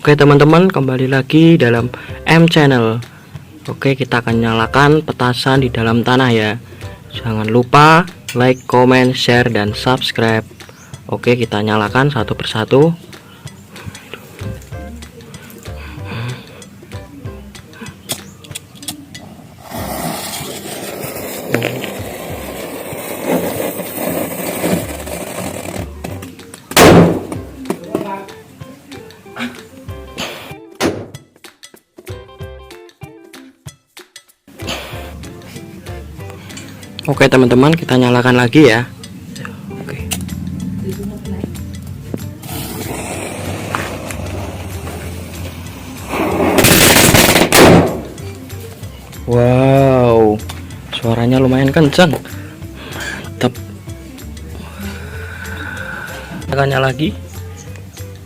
Oke teman-teman, kembali lagi dalam M Channel. Oke, kita akan nyalakan petasan di dalam tanah ya. Jangan lupa like, comment, share, dan subscribe. Oke, kita nyalakan satu persatu. Oke teman-teman, kita nyalakan lagi ya. Oke. Wow, suaranya lumayan kencang. Mantap. Nyalakannya lagi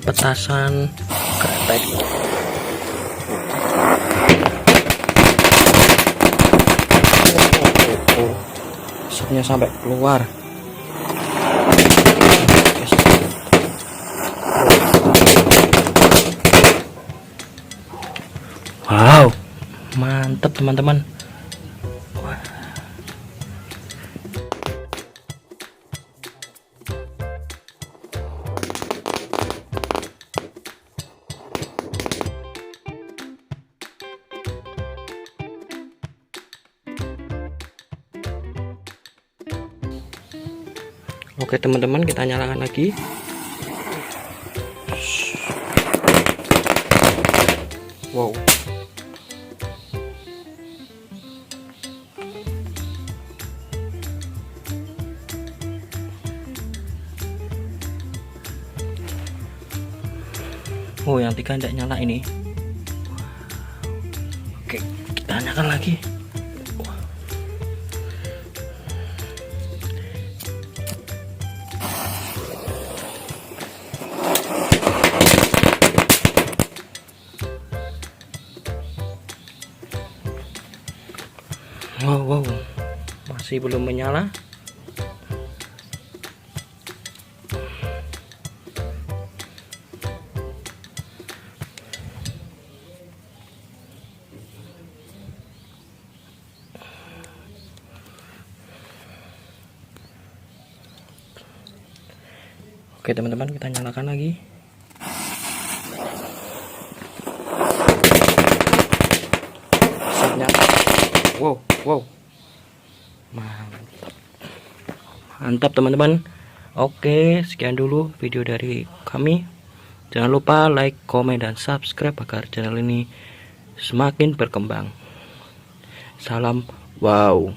petasan kretek. Asapnya sampai keluar. Wow, mantap teman-teman. Oke teman-teman, kita nyalakan lagi. Wow. Oh, yang tiga tidak nyala ini. Oke, kita nyalakan lagi. Wow, masih belum menyala. Oke teman-teman, kita nyalakan lagi. Asapnya. Wow. Mantap teman-teman. Oke, sekian dulu video dari kami. Jangan lupa like, komen, dan subscribe agar channel ini semakin berkembang. Salam wow.